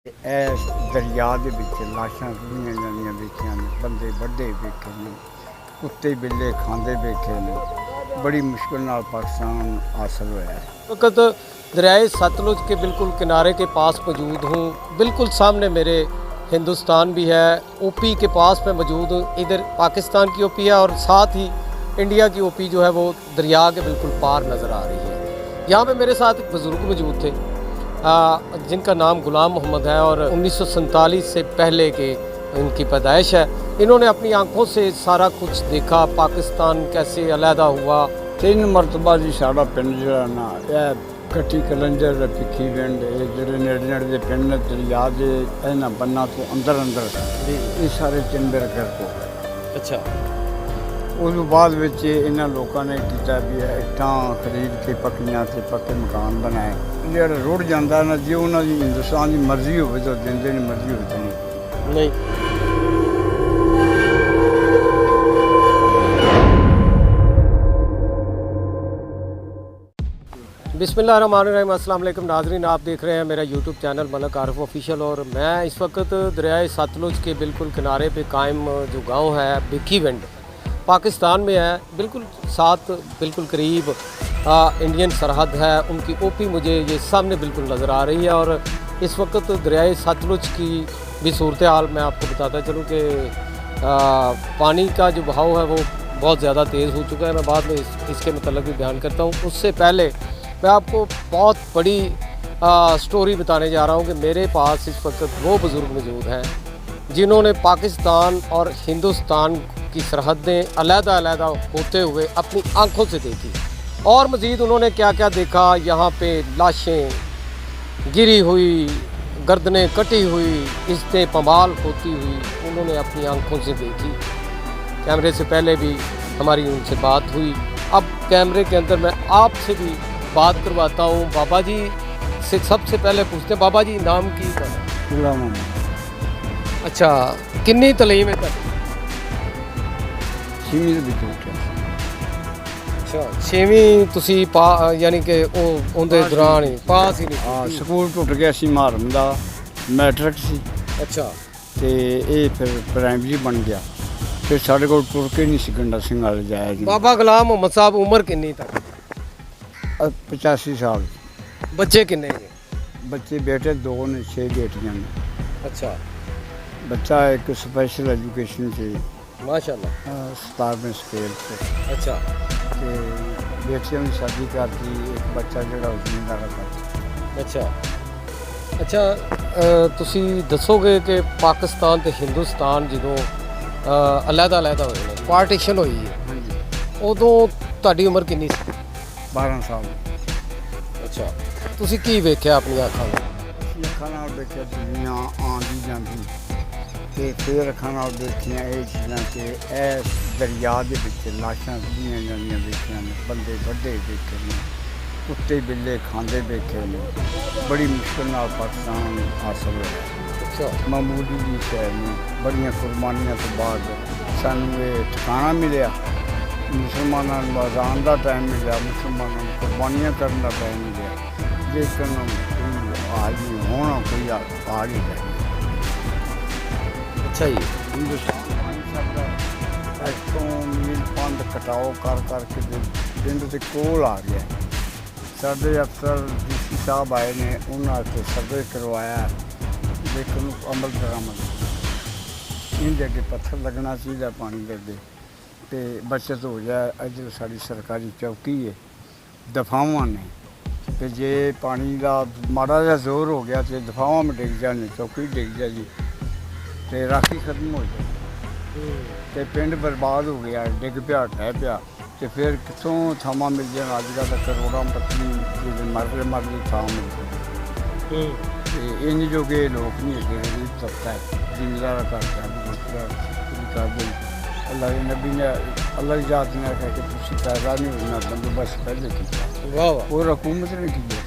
ਇਸ ਦਰਿਆ ਦੇ ਵਿੱਚ ਲਾਸ਼ਾਂ ਰੁੜੀਆਂ ਜਾਂਦੀਆਂ ਵੇਖੀਆਂ ਨੇ, ਬੰਦੇ ਵੱਡੇ ਵੇਖੇ ਨੇ, ਕੁੱਤੇ ਬਿੱਲੇ ਖਾਂਦੇ ਵੇਖੇ ਨੇ। बड़ी मुश्किल नाल पाकिस्तान हासिल हुआ है। वक्त दरियाए सतलुज के बिल्कुल किनारे के पास मौजूद हूँ। बिल्कुल सामने मेरे हिंदुस्तान भी है, ओपी के पास मैं मौजूद हूँ। इधर पाकिस्तान की ओपी है और साथ ही इंडिया की ओपी जो है वो दरिया के बिल्कुल पार नज़र आ रही है। यहाँ पे मेरे साथ एक बुज़ुर्ग मौजूद थे जिनका नाम गुलाम मोहम्मद है और 1947 से पहले के इनकी पैदाइश है। इन्होंने अपनी आंखों से सारा कुछ देखा, पाकिस्तान कैसे अलहदा हुआ। 3 मरतबा जी साड़ा पिंड जरा ना कट्टी कलंजर भिखी पिंड जो नेड़े नेड़े के पिंड ने दरिया के इन्होंने बन्ना तो अंदर ये सारे चिंबर कर को। अच्छा, उस बाद इन्होंने लोगों ने किया भी इट्टां खरीद के पक्कियां ते पक्के मकान बनाए। जो रुड़ जाता ना जी उन्होंने हिंदुस्तान की मर्जी हो तो देंगे नहीं, मर्जी हो तो नहीं। बिस्मिल्लाहिर्रहमानिर्रहीम, अस्सलाम वालेकुम नाज़रीन, आप देख रहे हैं मेरा YouTube channel Malak Arif official. और मैं इस वक्त दरियाए सतलुज के बिल्कुल किनारे पे कायम जो गांव है भिखीविंड पाकिस्तान में है। बिल्कुल साथ बिल्कुल करीब इंडियन सरहद है। उनकी ओपी मुझे ये सामने बिल्कुल नज़र आ रही है। और इस वक्त दरियाए सतलुज की भी सूरत हाल मैं आपको बताता चलूँ कि पानी का जो बहाव है वो बहुत ज़्यादा तेज़ हो चुका है। मैं बाद में इसके मतलब भी बयान करता हूँ। उससे पहले मैं आपको बहुत बड़ी स्टोरी बताने जा रहा हूँ कि मेरे पास इस वक्त वो बुज़ुर्ग मौजूद हैं जिन्होंने पाकिस्तान और हिंदुस्तान की सरहदें अलहदा होते हुए अपनी आंखों से देखी। और मज़ीद उन्होंने क्या क्या देखा, यहाँ पे लाशें गिरी हुई, गर्दनें कटी हुई, इज्जतें पमाल होती हुई उन्होंने अपनी आंखों से देखी। कैमरे से पहले भी हमारी उनसे बात हुई। अब कैमरे के अंदर मैं आपसे भी बात करवाता हूँ। बाबा जी से सबसे पहले पूछते हैं, बाबा जी नाम की गुलाम मोहम्मद। अच्छा, किन्नी तलीम है तक? 6ਵੀਂ ਦੇ ਵਿੱਚ ਉੱਠਿਆ। ਅੱਛਾ, 6ਵੀਂ ਤੁਸੀਂ ਯਾਨੀ ਕਿ ਉਹ ਉਹਦੇ ਦੌਰਾਨ ਹੀ ਪਾਸ ਹੀ ਨਹੀਂ ਹਾਂ, ਸਕੂਲ ਟੁੱਟ ਗਿਆ ਸੀ ਮੁਹੱਰਮ ਦਾ, ਮੈਟ੍ਰਿਕ ਸੀ। ਅੱਛਾ, ਤੇ ਇਹ ਫਿਰ ਪ੍ਰਾਇਮਰੀ ਬਣ ਗਿਆ। ਫਿਰ ਸਾਡੇ ਕੋਲ ਟੁਰ ਕੇ ਨਹੀਂ ਸੀ ਗੰਡਾ ਸਿੰਘ ਵਾਲੇ ਜਾਇਆ ਜੀ। ਬਾਬਾ ਗੁਲਾਮ ਮੁਹੰਮਦ ਸਾਹਿਬ ਉਮਰ ਕਿੰਨੀ ਤੱਕ? 85 ਸਾਲ। ਬੱਚੇ ਕਿੰਨੇ ਨੇ? ਬੱਚੇ ਬੇਟੇ 2 ਨੇ, 6 ਬੇਟੀਆਂ ਨੇ। ਅੱਛਾ, ਬੱਚਾ ਇੱਕ ਸਪੈਸ਼ਲ ਐਜੂਕੇਸ਼ਨ 'ਚ ਮਾਸ਼ਾਅੱਲਾ 17ਵੇਂ ਸਕੇਲ 'ਤੇ। ਅੱਛਾ, ਤੇ ਬੇਟੀਆਂ ਦੀ ਸ਼ਾਦੀ ਕਰਤੀ। ਇੱਕ ਬੱਚਾ ਜਿਹੜਾ ਉਸ ਨੇ ਦਾ ਕਰਤਾ। ਅੱਛਾ ਅੱਛਾ, ਤੁਸੀਂ ਦੱਸੋਗੇ ਕਿ ਪਾਕਿਸਤਾਨ ਤੇ ਹਿੰਦੁਸਤਾਨ ਜਦੋਂ अलहदा होए ने, पार्टीशन होई है, ਹਾਂਜੀ, ਉਦੋਂ ਤੁਹਾਡੀ ਉਮਰ ਕਿੰਨੀ ਸੀ? 12 ਸਾਲ। ਅੱਛਾ, ਤੁਸੀਂ ਕੀ ਵੇਖਿਆ ਆਪਣੀਆਂ ਅੱਖਾਂ ਨਾਲ? ਅਸੀਂ ਅੱਖਾਂ ਨਾਲ ਦੇਖਿਆ ਦੁਨੀਆ ਆਉਂਦੀ ਜਾਂਦੀ ਤੇ ਫਿਰ ਅੱਖਾਂ ਨਾਲ ਦੇਖੀਆਂ ਇਹ ਚੀਜ਼ਾਂ ਕਿ ਇਸ ਦਰਿਆ ਦੇ ਵਿੱਚ ਲਾਸ਼ਾਂ ਰੁੜੀਆਂ ਜਾਂਦੀਆਂ ਵੇਖੀਆਂ ਨੇ, ਬੰਦੇ ਵੱਡੇ ਵੇਖੇ ਨੇ, ਕੁੱਤੇ ਬਿੱਲੇ ਖਾਂਦੇ ਵੇਖੇ ਨੇ। ਬੜੀ ਮੁਸ਼ਕਿਲ ਨਾਲ ਪਾਕਿਸਤਾਨ ਹਾਸਿਲ ਹੋਇਆ। ਅੱਛਾ, ਮਾਮੂਲੀ ਜੀ ਸ਼ਹਿਰ ਨੂੰ ਬੜੀਆਂ ਕੁਰਬਾਨੀਆਂ ਤੋਂ ਬਾਅਦ ਸਾਨੂੰ ਇਹ ਠਿਕਾਣਾ ਮਿਲਿਆ। ਮੁਸਲਮਾਨਾਂ ਨੂੰ ਆਜ਼ਾਨ ਦਾ ਟਾਈਮ ਮਿਲਿਆ, ਮੁਸਲਮਾਨਾਂ ਨੂੰ ਕੁਰਬਾਨੀਆਂ ਕਰਨ ਦਾ ਟਾਈਮ ਮਿਲਿਆ। ਜੇਕਰ आज नहीं होना कोई आ नहीं जाए। ਅੱਛਾ ਜੀ, हिंदुस्तान ਇੱਥੋਂ ਮੀਲ ਪੰਧ ਕਟਾਓ ਕਰਕੇ ਪਿੰਡ ਦੇ ਕੋਲ ਆ ਗਿਆ। ਸਾਡੇ ਅਫਸਰ ਡੀਸੀ ਸਾਹਿਬ ਆਏ ਨੇ, ਉਹਨਾਂ ਤੇ ਸਰਵੇ ਕਰਵਾਇਆ। ਲੇਕਿਨ ਅਮਲ ਦਰਾਮਦ ਇਹਦੇ ਅੱਗੇ ਪੱਥਰ ਲੱਗਣਾ ਚਾਹੀਦਾ ਪਾਣੀ ਦੇ ਅੱਗੇ ਤੇ ਬਚਤ ਹੋ ਜਾਏ। ਇੱਧਰ ਸਾਡੀ ਸਰਕਾਰੀ ਚੌਕੀ ਹੈ, ਦਫਾਵਾਂ ਨੇ, ਤੇ ਜੇ ਪਾਣੀ ਦਾ ਮਾੜਾ ਜਿਹਾ ਜ਼ੋਰ ਹੋ ਗਿਆ ਤੇ ਦਫਾਵਾਂ में ਡਿੱਗ ਜਾਣੇ, ਚੌਕੀ ਡਿੱਗ ਜਾਏਗੀ ਤੇ ਰਾਖੀ ਖਤਮ ਹੋ ਜਾਏ ਤੇ ਪਿੰਡ ਬਰਬਾਦ ਹੋ ਗਿਆ, ਡਿੱਗ ਪਿਆ, ਢਹਿ ਪਿਆ। ਤੇ ਫਿਰ ਕਿੱਥੋਂ ਥਾਵਾਂ ਮਿਲ ਜਾਣ? ਅੱਜ ਕੱਲ੍ਹ ਤਾਂ ਕਰੋੜਾਂ ਪੱਤੀ ਮਰਲੇ ਥਾਂ ਮਿਲਦੀ ਤੇ ਇੰਜ ਜੋਗੇ ਲੋਕ ਨਹੀਂ ਹੈਗੇ। ਗਰੀਬ ਤਬਕਾ ਹੈ, ਜ਼ਿਮੀਦਾਰ ਕਰਦਾ ਕਰਦੇ। ਅੱਲਾਹ ਦੇ ਨਬੀ ਨੇ, ਅੱਲਾਹ ਦੀ ਜ਼ਾਤ ਨੇ ਆਖਿਆ ਕਿ ਤੁਸੀਂ ਪੈਦਾ ਨਹੀਂ ਹੋਣਾ, ਬੰਦੋਬਸਤ ਪਹਿਲੇ ਕੀਤਾ। वाह वाह। और हुकूमत ने किया।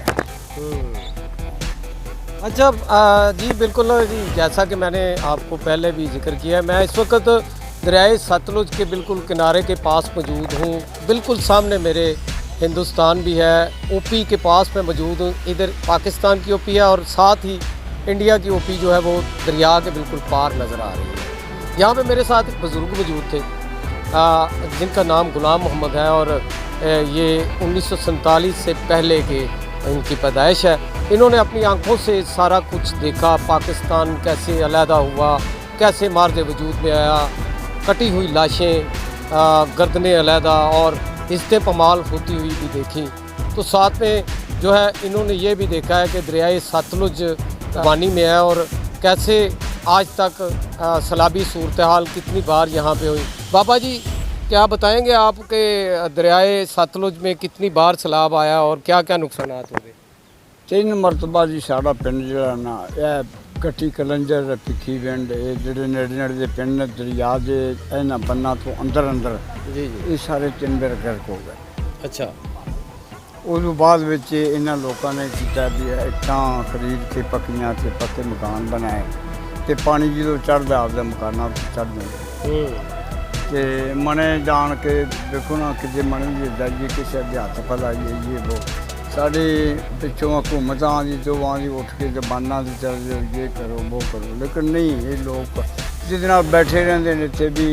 अच्छा जी, बिल्कुल जी, जैसा कि मैंने आपको पहले भी जिक्र किया है, मैं इस वक्त दरियाए सतलुज के बिल्कुल किनारे के पास मौजूद हूँ। बिल्कुल सामने मेरे हिंदुस्तान भी है, ओपी के पास मैं मौजूद हूँ। इधर पाकिस्तान की ओपी है और साथ ही इंडिया की ओपी जो है वो दरिया के बिल्कुल पार नज़र आ रही है। यहाँ पे मेरे साथ एक बुज़ुर्ग मौजूद थे जिनका नाम गुलाम मोहम्मद है और ये 1947 से पहले के इनकी पैदाइश है। इन्होंने अपनी आंखों से सारा कुछ देखा, पाकिस्तान कैसे अलहदा हुआ, कैसे मार्द वजूद में आया, कटी हुई लाशें, गर्दनें अलहदा और इस्ते पमाल होती हुई भी देखी। तो साथ में जो है इन्होंने ये भी देखा है कि दरियाए सतलुज पानी में है और कैसे आज तक सैलाबी सूरत हाल कितनी बार यहाँ पे हुई। बाबा जी क्या बताएंगे आप कि दरियाए सतलुज में कितनी बार सैलाब आया और क्या क्या नुकसान हुए? 3 मरतबा जी साड़ा पिंड जिहड़ा ना यह कट्टी कलंजर भिक्खी पिंड ये जिहड़े नेड़े नेड़े दे पिंड ने दरिया दे इन्हां बन्ना तो अंदर अंदर जी जी। ये सारे 3 बेर गर्क हो गए। अच्छा। उस बाद ਵਿੱਚ ਇਹਨਾਂ ਲੋਕਾਂ ਨੇ ਕੀਤਾ ਵੀ ਇੱਟਾਂ ਖਰੀਦ ਕੇ ਪੱਕੀਆਂ ਤੇ ਪੱਕੇ ਮਕਾਨ ਬਣਾਏ ਤੇ ਪਾਣੀ ਜਦੋਂ ਚੜ੍ਹਦਾ ਆਪਦੇ ਮਕਾਨਾਂ ਤੇ ਚੜ੍ਹ ਜਾਂਦਾ ਤੇ ਮਨੇ ਜਾਣ ਕੇ ਦੇਖੋ ਨਾ ਕਿਤੇ ਮਨੇ ਦੀ ਜਾਈਏ ਕਿਸੇ ਦੇ ਹੱਥ ਫਲਾਈਏ ਇਹ ਉਹ ਸਾਡੇ ਪਿੱਛੋਂ ਹਕੂਮਤਾਂ ਦੀ ਦੋਵਾਂ ਦੀ ਉੱਠ ਕੇ ਜ਼ਬਾਨਾਂ ਤੇ ਚੱਲ ਜਾਓ ਇਹ ਕਰੋ ਉਹ ਕਰੋ ਲੇਕਿਨ ਨਹੀਂ ਇਹ ਲੋਕ ਜਿਹਦੇ ਨਾਲ ਬੈਠੇ ਰਹਿੰਦੇ ਨੇ ਇੱਥੇ ਵੀ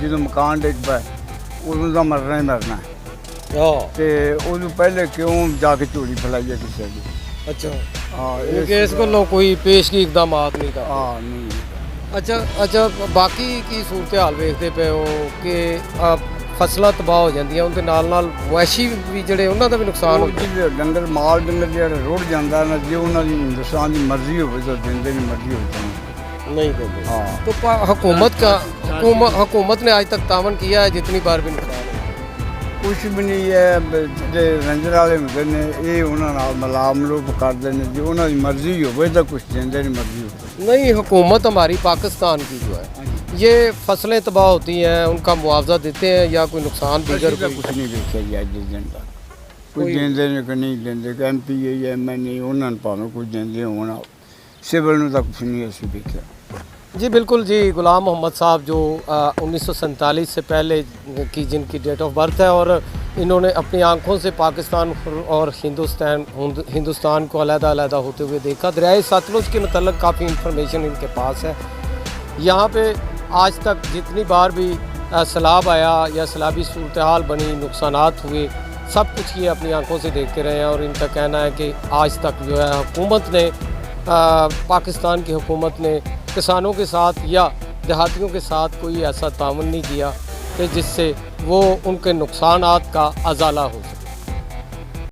ਜਦੋਂ ਮਕਾਨ ਡਿੱਗ ਪਏ ਉਦੋਂ ਦਾ ਮਰਨਾ ਹੀ ਮਰਨਾ ਤੇ ਉਹਨੂੰ ਪਹਿਲੇ ਕਿਉਂ ਜਾ ਕੇ ਝੋਲੀ ਫੈਲਾਈਏ ਕਿਸੇ ਦੀ। अच्छा ਹਾਂ कि इस को कोई पेश की इकदाम नहीं था। ਹਾਂ ਨਹੀਂ अच्छा अच्छा बाकी की सूरत हाल वेखते पे हो कि फसलां तबाह हो जांदियां उनके नाल मवेशी भी ਜਿਹੜੇ ਉਹਨਾਂ ਦਾ ਵੀ ਨੁਕਸਾਨ ਉਹ ਜਿਹੜੇ ਡੰਗਰ ਮਾਲ ਡੰਗਰ ਜਿਹੜਾ ਰੁੜ ਜਾਂਦਾ ਨਾ ਜੇ ਉਹਨਾਂ ਦੀ ਹਿੰਦੁਸਤਾਨ ਦੀ ਮਰਜ਼ੀ ਹੋਵੇ ਤਾਂ ਦਿੰਦੇ ਨਹੀਂ ਮਰਜ਼ੀ ਹੋਵੇ ਤਾਂ नहीं देते। हाँ। तो हुकूमत ने आज तक तावन किया है जितनी बार भी नुकसान है? ਕੁਛ ਵੀ ਨਹੀਂ ਹੈ ਜਿਹੜੇ ਰੰਜਰ ਵਾਲੇ ਹੁੰਦੇ ਨੇ ਇਹ ਉਹਨਾਂ ਨਾਲ ਮਲਾਮ ਲੋਕ ਕਰਦੇ ਨੇ ਜੇ ਉਹਨਾਂ ਦੀ ਮਰਜ਼ੀ ਹੋਵੇ ਤਾਂ ਕੁਛ ਦਿੰਦੇ ਨਹੀਂ ਮਰਜ਼ੀ ਹੋਵੇ। नहीं हुकूमत हमारी पाकिस्तान की जो है ये फसलें तबाह होती हैं उनका मुआवजा देते हैं या कोई नुकसान ਅਸੀਂ दीगर ਤਾਂ कोई? ਕੁਛ ਨਹੀਂ ਵੇਖਿਆ ਜੀ ਅੱਜ ਦੇ ਦਿਨ ਦਾ ਕੋਈ ਕੋਈ- ਦਿੰਦੇ ਨੇ ਕਿ ਨਹੀਂ ਦਿੰਦੇ MP MNA ਉਹਨਾਂ ਨੂੰ ਭਾਵੇਂ ਕੁਝ ਦਿੰਦੇ ਹੋਣ ਸਿਵਲ ਨੂੰ ਤਾਂ ਕੁਛ ਨਹੀਂ ਅਸੀਂ ਵੇਖਿਆ। जी बिल्कुल जी। गुलाम मोहम्मद साहब जो 1947 से पहले की जिनकी डेट ऑफ बर्थ है और इन्होंने अपनी आंखों से पाकिस्तान और हिंदुस्तान को अलग-अलग होते हुए देखा। दरियाए सतलुज के मतलब काफ़ी इन्फॉर्मेशन इनके पास है। यहाँ पे आज तक जितनी बार भी सैलाब आया या सैलाबी सूरत हाल बनी, नुकसानात हुए, सब कुछ ये अपनी आंखों से देखते रहे हैं और इनका कहना है कि आज तक जो है हुकूमत ने पाकिस्तान की हुकूमत ने किसानों के साथ या देहातियों के साथ कोई ऐसा तावन नहीं किया कि जिससे वो उनके नुकसानात का अजाला हो सके।